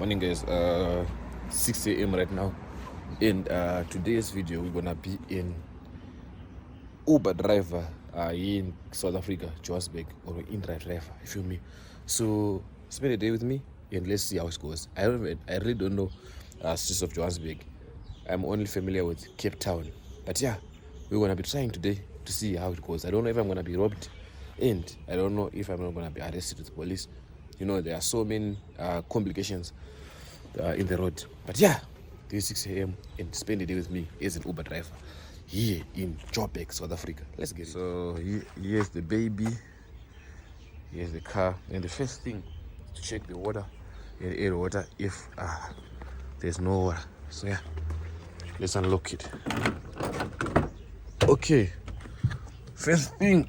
Morning guys, 6 a.m. right now, and today's video we're gonna be in Uber driver in South Africa, Johannesburg, or INDRIVE driver, you feel me? So spend a day with me and let's see how it goes. I really don't know streets of Johannesburg. I'm only familiar with Cape Town, but yeah, we're gonna be trying today to see how it goes. I don't know if I'm gonna be robbed, and I don't know if I'm not gonna be arrested with the police. You know, there are so many complications in the road. But yeah, this 6 a.m. and spend a day with me as an Uber driver here in Joburg, South Africa. Let's get it. So here's the baby, here's the car, and the first thing to check the water and air water if there's no water. So yeah, let's unlock it. Okay, first thing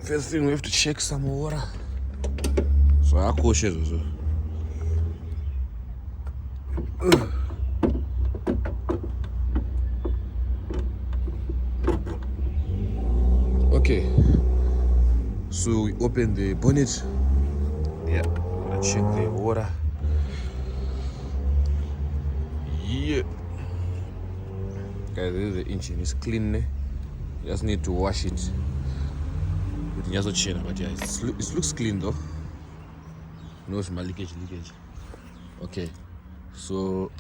we have to check some water. So I cautious also. Okay, so we open the bonnet. Yeah, we're gonna check the water. Yeah, guys, this is the engine. It's clean. You just need to wash it with Nyazo Chena, but yeah, it looks clean though. No small leakage. Okay, so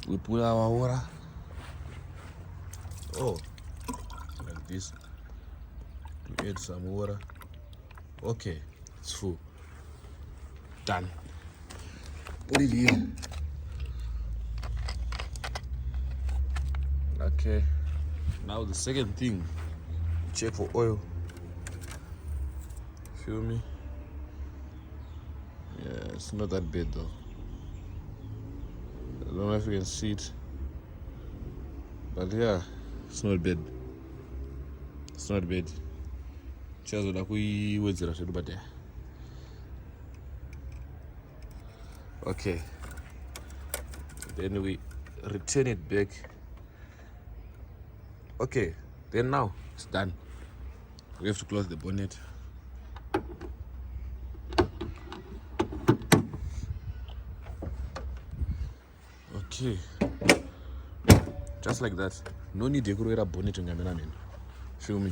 we put our water. Oh, like this. We add some water. Okay, it's full. Done. Put it here. Okay, now the second thing, check for oil. Feel me? Yeah, it's not that bad though. I don't know if you can see it, but yeah, it's not bad. It's not bad. Chazo da kuiwedzera zvedu but yeah. Okay, then we return it back. Okay, then now it's done. We have to close the bonnet. Okay, just like that. No need to create a bonnet in Gaminanin. Feel me?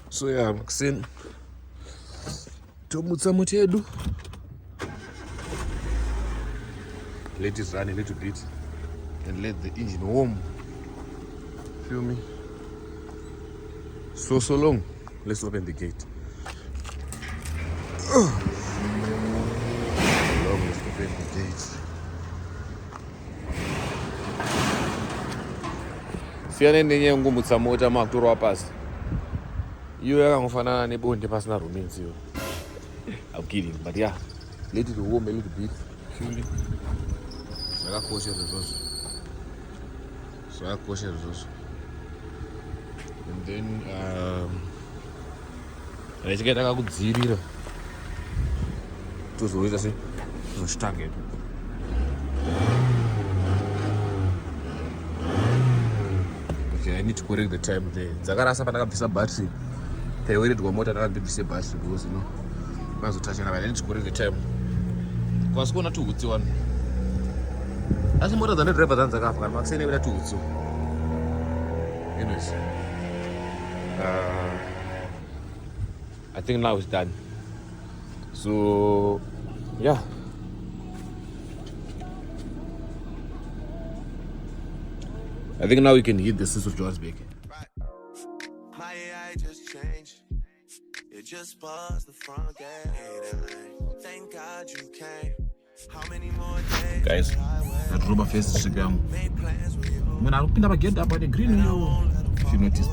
So yeah, I'm saying tomutsa mutedu. Let it run a little bit and let the engine warm. Feel me? So long. Let's open the gate. Let's open the gate. Siyane nenye ngumutsa mota makutorwa pasi. Iyo yakangofanana nebonde pasina romance yo. I'm kidding, but yeah, let it warm a little bit. Feel me? Zvakakosha izvozvo. Zvakakosha izvozvo. And then rechikaita kakudzirira tozoita se tozoshitanga. Okay, I need to correct the time there. Dzakarasa pandakabvisa battery. Paiweredwa mota ndakabvisa battery because you know mazotachana, but I need to correct the time. Kwasi kuona tuhutsi wanu. Asi mota dzane driver dzanzi dzakafa kana makusene weda tuhutsi. Anyways, I think now it's done. So yeah, I think now we can hit the streets of Johannesburg. My AI just changed. It just buzzed the front gate. Thank God you came. How many more days? Guys, that rubber face is again. When I opened up a gate up by the green, if you noticed,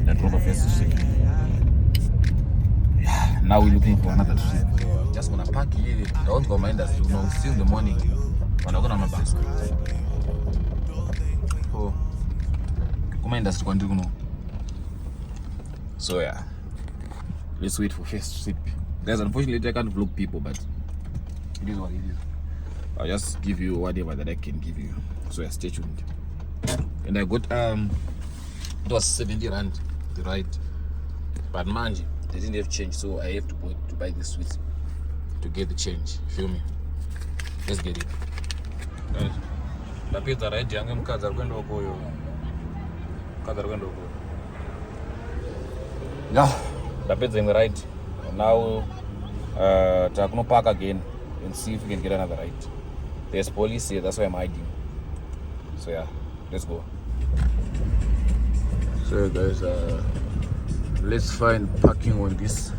that rubber face is again. Yeah, now we're looking for another trip. Just wanna park here. Don't go mind us, you know, still in the morning. When I'm gonna my bus. Oh, come in, that's one. So yeah, let's wait for first trip. Guys, unfortunately I can't vlog people, but it is what it is. I'll just give you whatever that I can give you. So yeah, stay tuned. And I got it was 70 rand the ride, but man, they didn't have change, so I have to go to buy the sweets. to get the change. Feel me? Let's get it. Guys, la pizza right yange mukadzi ari kuenda ukoyo. Mukadzi ari kuenda ukoyo. Yeah, la pizza in the right. Now takuno park again and see if we can get another ride. There's police here, that's why I'm hiding. So yeah, let's go. So guys, let's find parking on this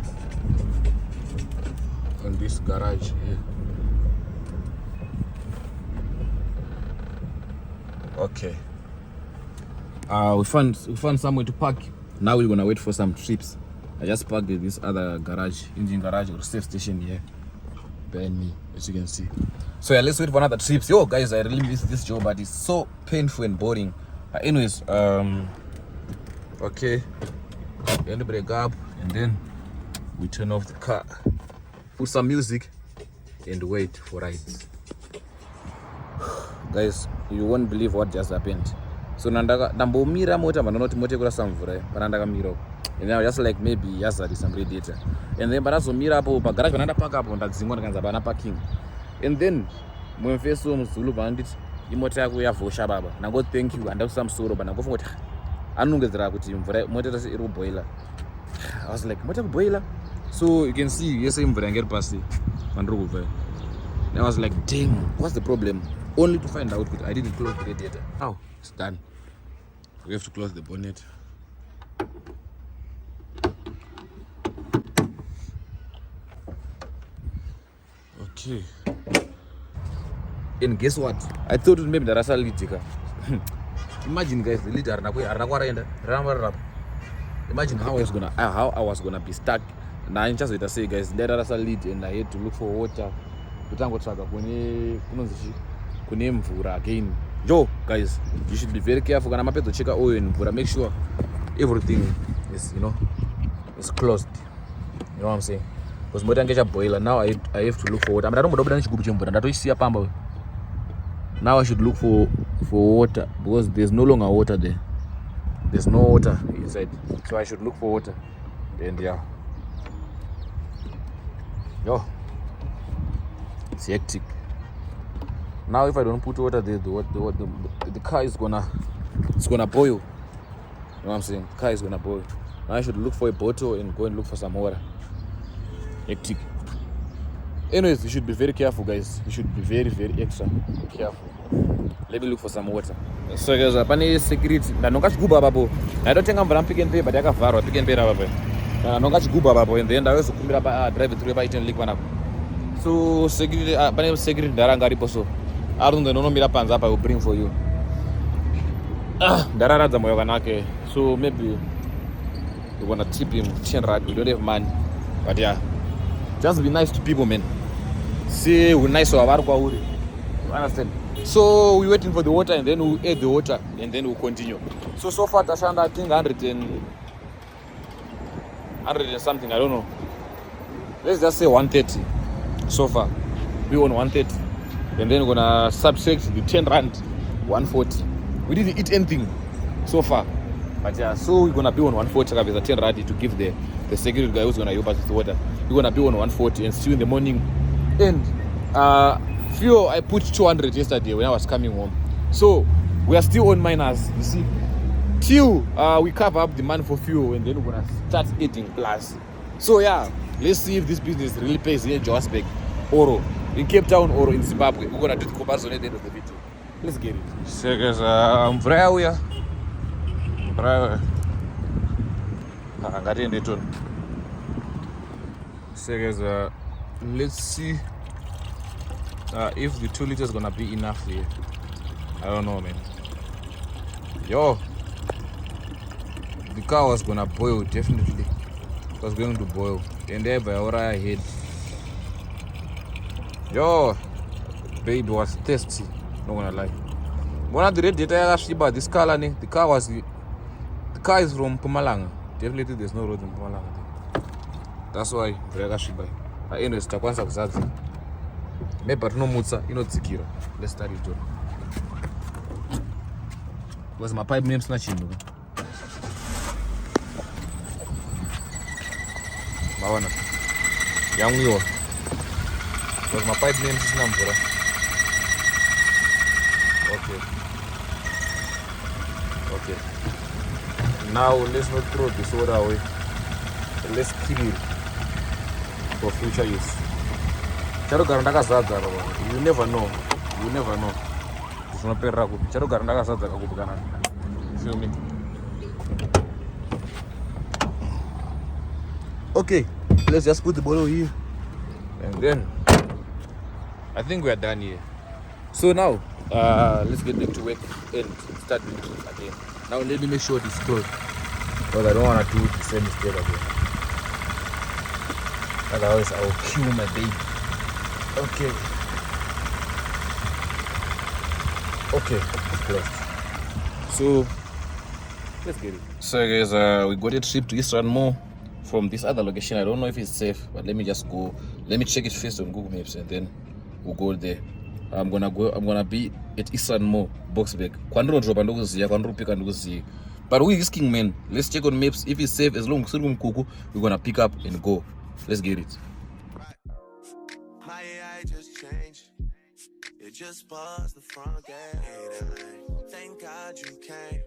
garage here. Okay. We found somewhere to park. Now we're gonna wait for some trips. I just parked at this other garage, engine garage or safe station here behind me, as you can see. So yeah, let's wait for another trips. Yo guys, I really miss this job, but it's so painful and boring. Anyways, okay, end the break up and then we turn off the car, put some music and wait for rides. Guys, you won't believe what just happened. So ndambomira mota vanoti motekura samvura panandaka mira, and then I just like maybe hazard some radiator, and then panazomira apo pagarage pananda park apo ndadzingwa ndikanza pana parking, and then mwemfeso muzulu vanditi imota yako yavhosha baba, nangoti thank you andakusa musoro bana, ngofunga kuti anongedzera kuti mvura mota yase iri kuboila. I was like mota kuboila, so you can see yese mvura yange iri pasi mandiri kubva. And I was like dang, what's the problem? Only to find out that I didn't close the radiator. Oh, it's done. We have to close the bonnet. Okay. And guess what? I thought it maybe the Rasa Litika. Imagine guys, the leader imagine how I was gonna be stuck. And I just to say guys, let Rasa lead and I had to look for water. Kune mvura again. Yo guys, you should be very careful kana mapeto cheka oil in mvura. Make sure everything is, is closed. You know what I'm saying? Because mota ngecha boiler. Now I have to look for water. I don't know chigubu chemvura. Ndatoisiya pamba. Now I should look for water because there's no longer water there. There's no water inside. So I should look for water. And yeah. Yo. It's hectic. Now if I don't put water there, the car is gonna boil. You know what I'm saying? The car is gonna boil. Now I should look for a bottle and go and look for some water. Hectic. Anyways, you should be very careful guys. You should be very, very extra careful. Let me look for some water. So guys, apane security. Ndanonga chiguba apapo. Ndaitenga mvura Pick n Pay but yakavharwa Pick n Pay apapo. Ndanonga chiguba apapo and then ndayozokumbira pa drive through pa iten leak panapo. So security, pane security ndaranga aripo so. Arunga nonomira panza apa will bring for you. Ndararadza moyo kanake. So maybe we're gonna tip him 10 rand. We don't have money. But yeah, just be nice to people, man. See, we're nice to our kwauri. You understand? So we're waiting for the water and then we'll add the water and then we'll continue. So far Tashanda, I think 100 and something, I don't know. Let's just say 130 so far. We won 130. And then we're gonna subtract the 10 rand, 140. We didn't eat anything so far. But yeah, so we're gonna be on 140 with 10 rand to give the security guy who's gonna help us with the water. We're gonna be on 140 and see you in the morning. And fuel, I put 200 yesterday when I was coming home. So we are still on minus, you see. Till we cover up the money for fuel and then we're gonna start eating plus. So yeah, let's see if this business really pays here in Johannesburg or in Cape Town or in Zimbabwe. We're gonna do the comparison at the end of the video. Let's get it. So guys, I'm very here. So guys, let's see if the 2 liters gonna be enough here. I don't know, man. Yo, the car was gonna boil, definitely. It was going to boil. And there by what I had. Yo, baby was thirsty. Not gonna lie. One of the Radiator actually bought this car, the car is from Mpumalanga. Definitely there's no road in Mpumalanga. That's why I should buy. Anyways, takwanza kuzazi. Maybe but no mutsa, zikira. Let's start it on. Was my pipe name snatching? Mawana. Young yo. Because my pipe name is Namvura. Okay. Now let's not throw this water away. Let's keep it for future use. You never know. It's not perraku. Feel me? Okay, let's just put the bottle here. And then I think we are done here. So now let's get back to work and start doing things again. Now let me make sure this closed, because I don't want to do the same mistake again. Otherwise I will kill my baby. Okay, it's closed. So let's get it. So guys, we got a trip to Eastern Mall from this other location. I don't know if it's safe, but let me just go. Let me check it first on Google Maps and then we'll go there. I'm gonna be at Eastern Mall, Boxburg. But we're risking, man. Let's check on maps. If it's safe, as long as we're gonna pick up and go. Let's get it. My AI just changed. It just buzzed the front gate. Thank God you came.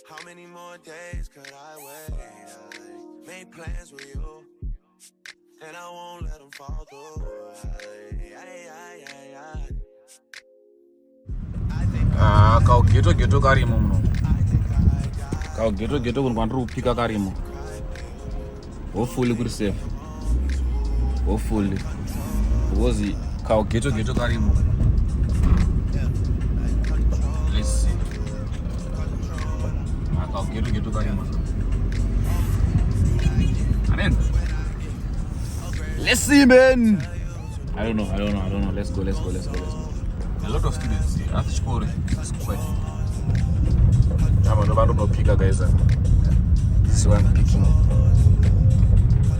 How many more days could I wait? I made plans with you, and I won't let them fall through. Kau geto karimo mno. Kau geto kun kwandru pika karimo. Hopefully kuri safe. Hopefully. Because kau geto karimo. Let's see. Kau geto karimo. Amen. Let's see, man. I don't know. Let's go. A lot of students here. That's school. It's quite. I'm not picker, guys. This is what I'm picking.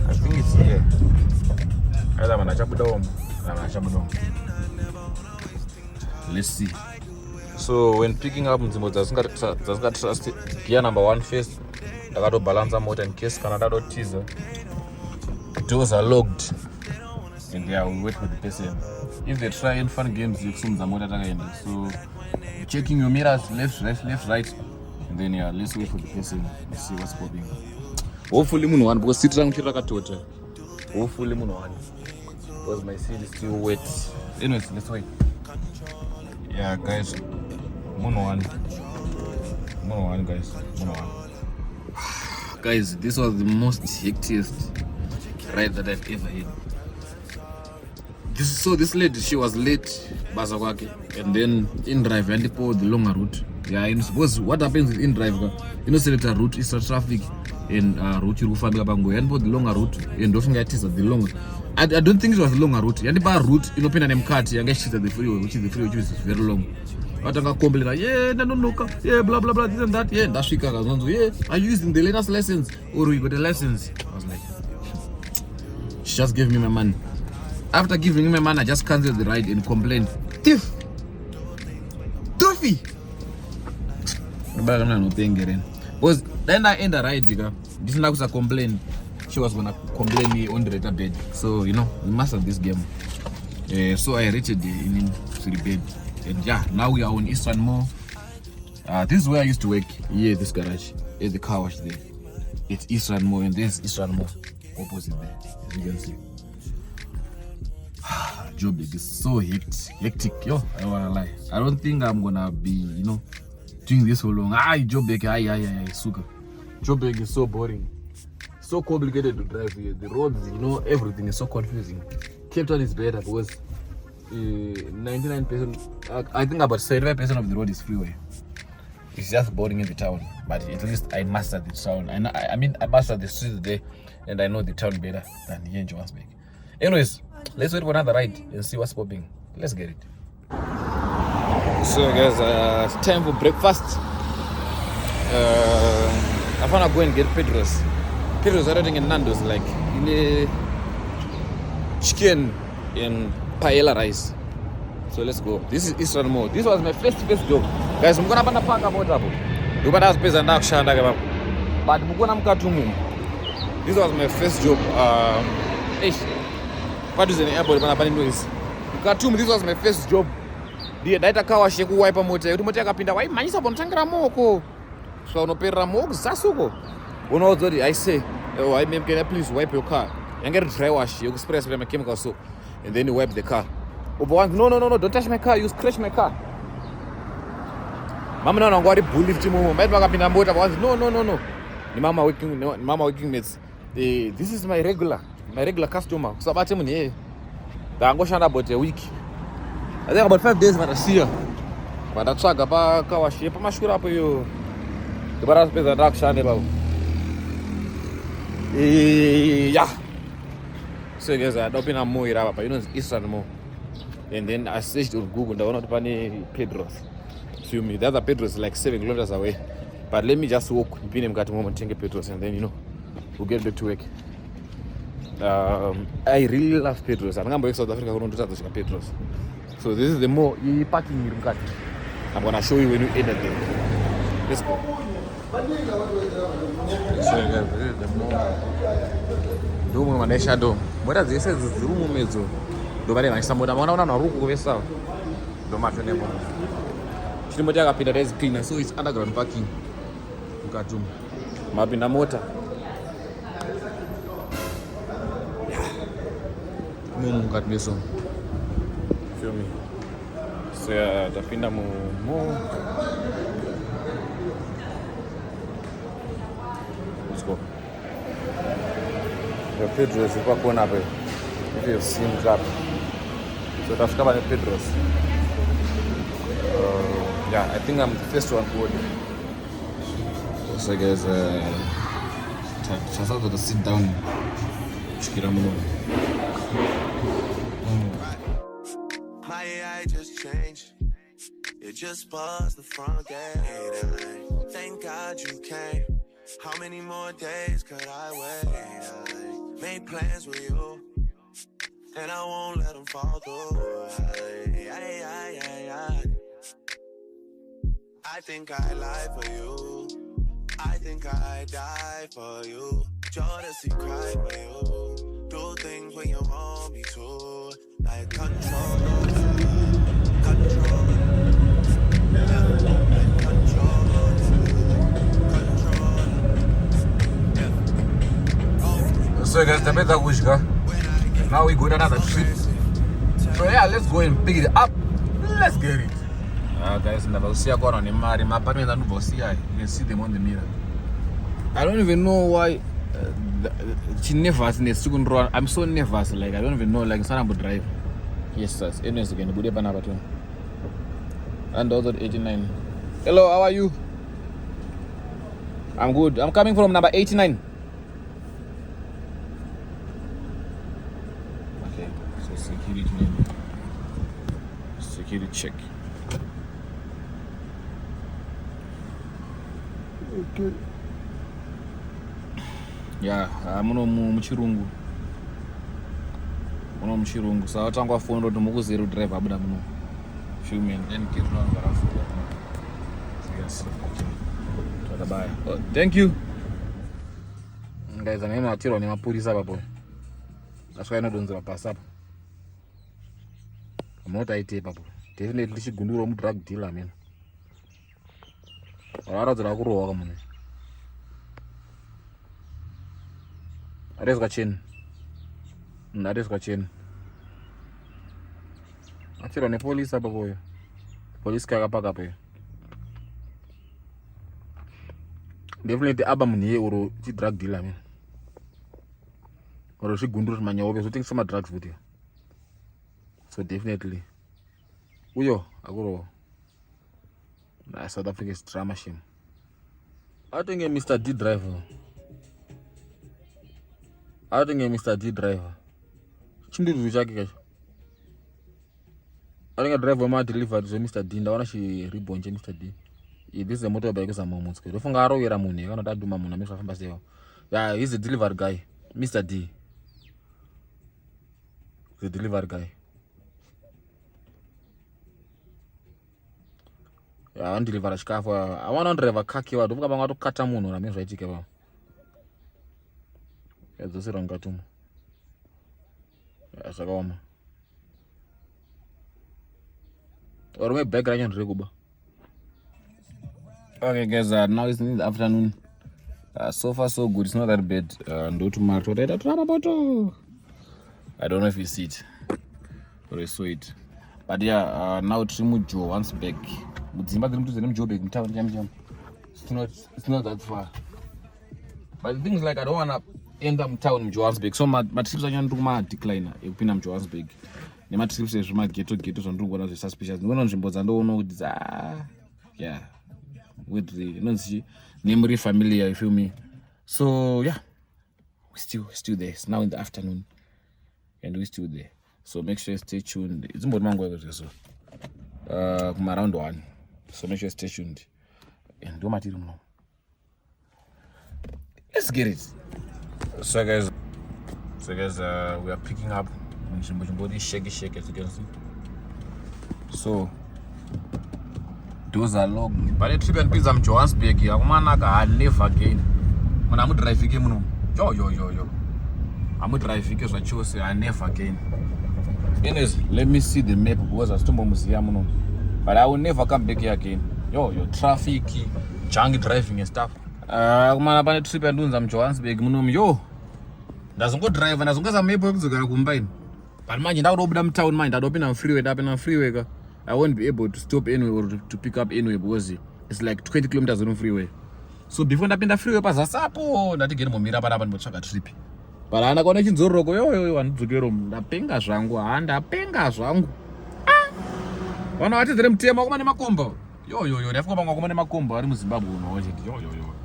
I think it's here. Let's see. So when picking up, trust gear number 1 first. I got to balance motor in case Canada teaser. Doors are locked. And they will wait for the person. If they try in fun games, you assume the motor again. So checking your mirrors, left, right, and then let's wait for the person. Let's see what's popping. Hopefully, one because sit down tota. Hopefully, one because my seat is still wet. Anyways, let's wait. Yeah, guys, one, guys, Guys, this was the most hectiest ride that I've ever had. So this lady, she was late, Basakwake, and then INDRIVE and the longer route. Yeah, I suppose what happens with INDRIVE, select a route, is a traffic and route you find Bango and the longer route and don't forget is the longer. I don't think it was the longer route. And the bar route, open an MCAT and get shit at the freeway, which is very long. But I complain like, yeah, blah blah blah, this and that, yeah, that's Chicago. Yeah, are you using the latest lessons or we got the lessons? I was like, she just gave me my money. After giving him a man, I just cancelled the ride and complained. Tiff! Toffee! Because then I end the ride, this is a complaint. She was gonna complain me on the bed. So, we mastered this game. So I reached in the bed. And yeah, now we are on Eastern Mall. This is where I used to work. Yeah, this garage. The car wash there. It's Eastern Mall and there's Eastern Mall opposite there, as you can see. Job is so hectic. Yo, I don't wanna lie. I don't think I'm gonna be, doing this for long. Job suka. Job is so boring, so complicated to drive here. The roads, everything is so confusing. Cape Town is better because 99%, I think about 75% of the road is freeway. It's just boring in the town, but at least I mastered the town. I mastered the streets there, and I know the town better than here in Johannesburg. Anyways, let's wait for another ride and see what's popping. Let's get it. So guys, it's time for breakfast. I wanna go and get Pedro's. Pedro's are eating in Nando's, like chicken and paella rice. So let's go. This is Eastern Mall. This was my first job. Guys, I'm gonna park about that. But this was my first job. What is an airport? Khartoum, this was my first job. Ndaita car wash yekuwipa mota yekuti mota yakapinda waimhanyisa panotangira moko kusvika unoperera moko kuzasi uko unoudza kuti I say, oh, I can I please wipe your car? Yange iri dry wash yekuspray my chemical so, and then you wipe the car. Ubva wanzi no, don't touch my car, you scratch my car. Mama naona wangu ari bullied mumo maiti vakapinda mota vanzi no. Ni mama working mates. This is my regular customer. Kusabate munhu yeye. Ndangoshanda about a week. I think about 5 days vandasiya. Vandatsvaga pakawashi pamashure apo iyo. Ndiparapedza ndakushanda ipapo. Yeah. So guys, I don't know more here, but you know Eastern more. And then I searched on Google. There were not many Pedros. Feel me? The other Pedros like 7 kilometers away. But let me just walk. Be them got a moment, take Pedros, and then we'll get back to work. I really love Pedros. I'm going to South Africa. I want to touch Pedros. So this is the more parking room. I'm gonna show you when you enter there. Let's go. So guys, this is the more. Ndomu manesha ndo. Mbona zese zirumu medzo. Ndo vale vanisa moda. Maona ruku kuvesa. Ndo mafene mo. Chini moja yakapinda there is cleaner, so it's underground parking. Khartoum. Mapinda mota. Mumu katmeso. Feel me? So yeah, tapinda mo. Let's go. The Pedros is going up. If you've seen that. So that's covered the Pedros. Yeah, I think I'm the first one to order. So guys, just out to sit down. My AI just changed. It just buzzed the front gate. Thank God you came. How many more days could I wait? Made plans with you, and I won't let them fall through. I think I lie for you. I think I die for you. Jealousy cry for you. Do things when you want me to. Like control. So guys, the better wish go. Now we go to another trip. So yeah, let's go and pick it up. Let's get it. Guys, you can see them on the mirror. I don't even know why she nervousness. I'm so nervous. Like I don't even know. Like someone would drive. Yes, sir. Anyways, again, good evening. And also 89. Hello, how are you? I'm good. I'm coming from number 89. Okay, so security check. Okay. Yeah, muno muchirungu. Muno muchirungu. So atangwa phone ro muku zero drive abuda muno. Few men then get on barafuda. Yes. Okay. Bye. Oh, thank you. Guys, I'm not ni mapurisa papo. That's why I don't know pass up. I'm not IT papo. Definitely chigunduro mu drug dealer man. Ararazira kurowa kamune. Areswa chain. Areswa chain. Achiro ne police apa boyo. Police kaka paka pe. Definitely aba munye uro chi drug dealer man. Oro chigunduro manyawo bezo think some drugs with you. So definitely. Uyo akuro. Na South Africa is drama shame. I think Mr. D driver. Mr. D driver. Chinduru chake kacho. I think a driver ma delivered to Mr. D. Ndawana shi ribonje Mr. D. This is a motorbike za mamunsko. Dofunga aro yera mune. Kana taduma muna mesha famba seyo. Yeah, he's the delivery guy. Mr. D. The delivery guy. Yeah, I want to deliver a scarf. I want to drive a kaki. I don't want to cut a moon or a means right to go. Yeah, those are on Katum. Yeah, so go on. Or my background and regular. Okay, guys. Now it's in the afternoon. So far so good. It's not that bad. I don't know if you see it or you saw it, but yeah. Now Trimujo once back. It's not that far. But the thing is, like, I don't wanna end up town in Johannesburg. So my trips are going to decline. If I'm Johannesburg, my trips is my ghetto and do one of the suspicious. No one's important. I don't know. Yeah, with the memory familiar. You feel me? So yeah, we're still there. It's now in the afternoon, and we're still there. So make sure you stay tuned. It's about mango so around 1. So make sure you stay tuned. And do my team now. Let's get it. So guys, we are picking up body shake as you can see. So those are long. But the trip and pizza I'm Johannesburg here. I never again. When I'm driving again, yo. I'm driving because I chose I never again. Anyways, let me see the map because I still museum. But I will never come back here again. Yo, traffic, junk driving and stuff. Kumana pane trip yandunza Johannesburg munomu yo ndazongodrive ndazongoza map yekuzogara kumbaini but manje ndakutobuda mutown manje ndadopinda freeway ka I won't be able to stop anywhere or to pick up anywhere because it's like 20 kilometers on freeway. So before ndapinda freeway pazasapo ndati gere momira panapa ndimotsvaga trip but hana kaona chinzoroko yo andidzokero ndapenga zvangu vana vatedzere mutema kuma nemakomba yo ndafunga pamwe kuma nemakomba ari muZimbabwe uno yo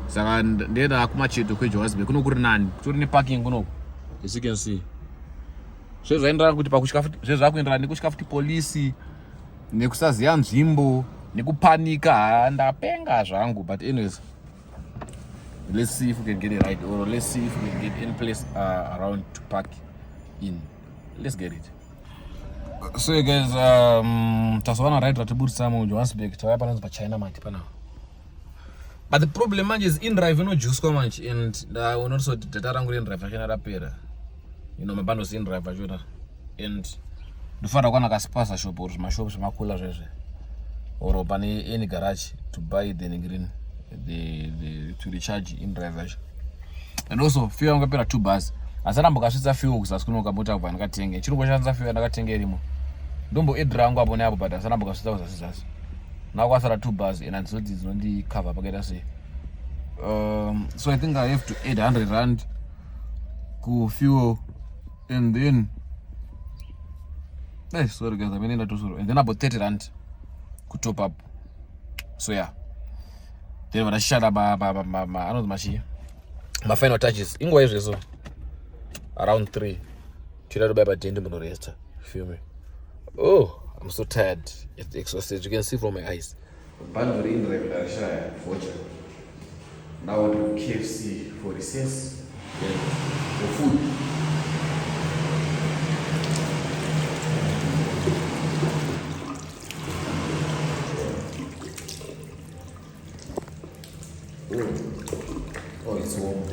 saka ndenda kumacheto kweJohannesburg kuno kuri nani kutori neparking kuno as you can see zvezvaenderana kuti zvezvakuenderana nekutyika futi polisi nekusaziya nzvimbo nekupanika ndapenga zvangu but anyways let's see if we can get it right or let's see if we can get any place around to park in. Let's get it. So guys, tasowana right ratiburisa mu Johannesburg tawaya pananzi pa China mati pana. But the problem manje is INDRIVE no juice kwa manje and also data rangu INDRIVE achana rapera. Mabando si INDRIVE achona and ndofana kwana ka spasa shop or mashops makula zvezve or pane any garage to buy the green the to recharge INDRIVE. And also fuel yangu yapera 2 bars. Asaramba kasvitsa fuel kusasikunoka mota kubva ndakatenge chiri kushandisa fuel ndakatenge irimo ndombo edra yangu apo neapo but asaramba kasvitsa kusasizasi now kwasara 2 bars and andizoti dzinondi cover pakaita sei so I think I have to add 100 rand ku fuel and then sorry guys I mean and then about 30 rand ku top up. So yeah, then when I shut up my final touches ingwa izvo around 3 tira baba dende muno rest. Feel me? Oh, I'm so tired. It's exhausted. You can see from my eyes. Bando INDRIVE Darshaya voucher. Now I do KFC for recess and for food. Oh, it's warm.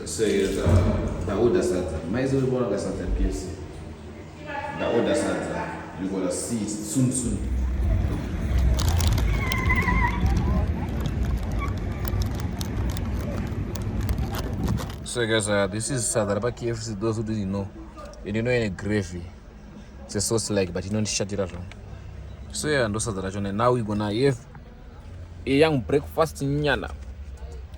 So the order sata. Mais eu vou sata KFC. The order sata. You gonna see it soon. So guys, this is Sadaraba KFC. Those who didn't know, and you know any gravy. It's a sauce like, but you don't shut it around. So yeah, and now we're gonna have a young breakfast nyana.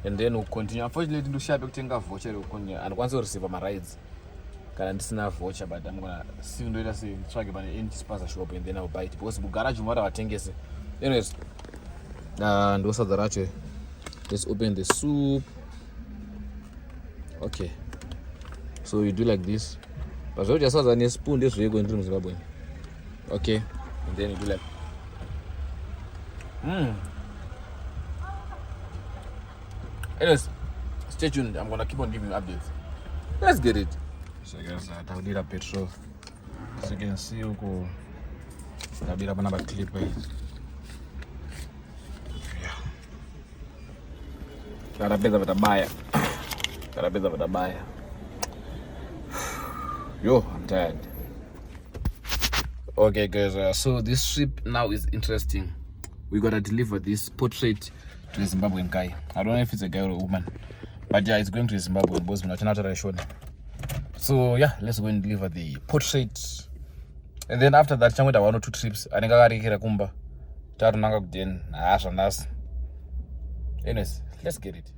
And then we'll continue. Unfortunately, to share a voucher, and once we receive my rides, can't see a voucher, but I'm gonna see you say try to buy an empty sponsor shop and then I'll buy it. Because the garage what I think is, anyways, and those are the rache. Let's open the soup. Okay, so you do like this. But you just have a spoon. This way going to Zimbabwe. Okay, and then you do like. Anyways, stay tuned. I'm gonna keep on giving you updates. Let's get it. So guys, I'll need a petrol. As you can see, I'll be up another clip. Yeah. Got a bit of a buyer. Yo, I'm tired. Okay guys, so this trip now is interesting. We gotta deliver this portrait to a Zimbabwean guy. I don't know if it's a guy or a woman, but yeah, it's going to a Zimbabwean boss. So yeah, let's go and deliver the portrait, and then after that changweta 1 or 2 trips anenge akarekera kumba tatonanga kudeni zvanasi. Anyways, let's get it.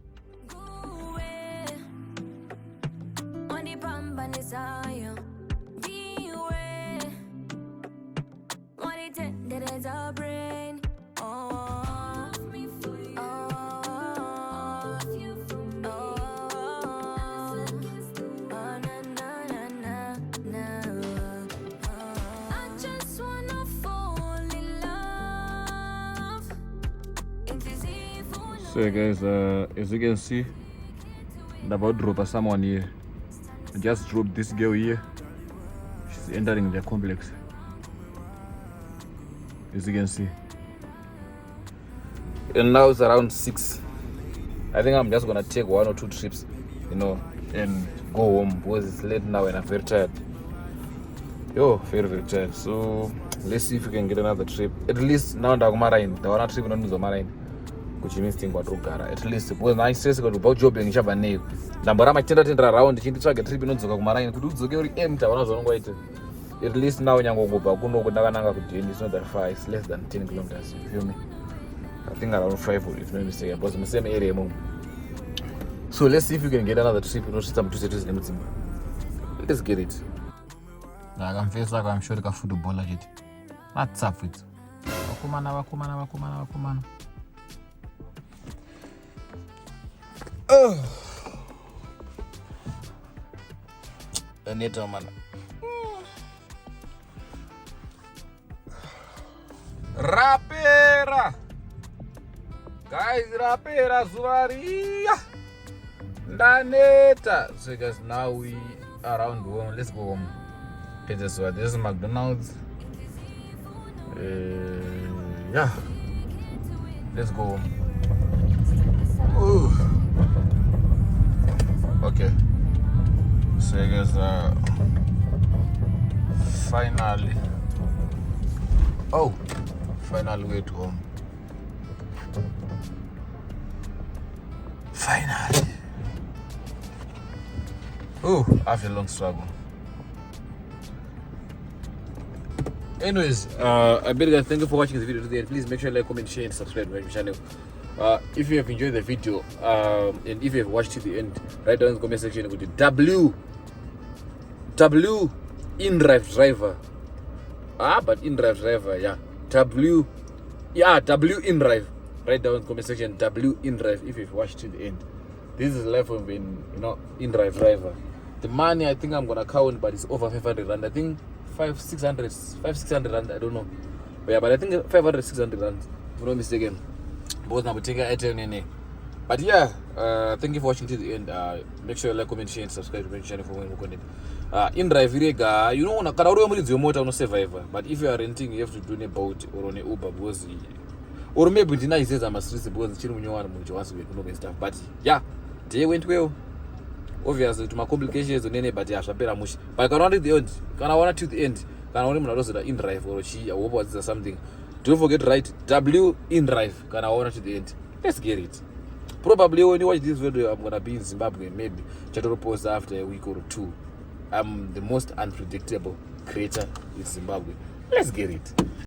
So guys, as you can see, I'm about to drop someone here. I just dropped this girl here. She's entering the complex. As you can see. And now it's around 6. I think I'm just gonna take 1 or 2 trips, and go home because it's late now and I'm very tired. Very tired. So let's see if we can get another trip. At least now I'm marine. The one trip is marine. Which means thing kugara at least because I says kuti about job ngichabva neyo ndamboramba tenda around chinditsvage trip inodzoka kumaraini kuti udzoke uri empty awana zvaunongoita. At least now nyangobva kunoko ndakananga kudeni. It's not that far, it's less than 10 kilometers, you feel me? I think around 5 if not mistaken, because in the same area. So let's see if we can get another trip nemudzimba. Let's get it. Ndakamfesa I'm sure football chete. What's up with vakomana. Aneta man. Rapera. Guys, rapera zuvaria. Ndaneta. So guys, now we around home. Let's go home. This is McDonald's. Yeah. Let's go home. Ooh. Okay, so I guess finally way to home. Finally. After a long struggle. Anyways, I beg you guys, thank you for watching this video to the end. Please make sure you like, comment, share, and subscribe to my channel. If you have enjoyed the video and if you have watched to the end, write down in the comment section with the W INDRIVE driver. But INDRIVE driver, yeah. W INDRIVE. Write down in the comment section W INDRIVE if you've watched to the end. This is life of an INDRIVE driver. The money I think I'm gonna count, but it's over 500 rand. I think 600 rand. I don't know. But yeah, but I think 500, 600 rand. If I'm not mistaken. Both now take a but yeah, thank you for watching to the end. Make sure you like, comment, share, and subscribe to my channel for more content. INDRIVE irega, you know, kana uri muri dzo mota uno survivor, but if you are renting you have to do a boat or on a Uber because or maybe ndina izeza ama streets because chiri munyowana munhu wants to work stuff. But yeah, day went well. Obviously to my complications nene, but yeah, zvapera mushi. But kana uri the end, kana wana to the end, kana uri munhu anozoda INDRIVE or chi or what is something. Don't forget to write W INDRIVE. Can I want to the end? Let's get it. Probably when you watch this video, I'm gonna be in Zimbabwe. Maybe Chatoro post after a week or 2. I'm the most unpredictable creator in Zimbabwe. Let's get it.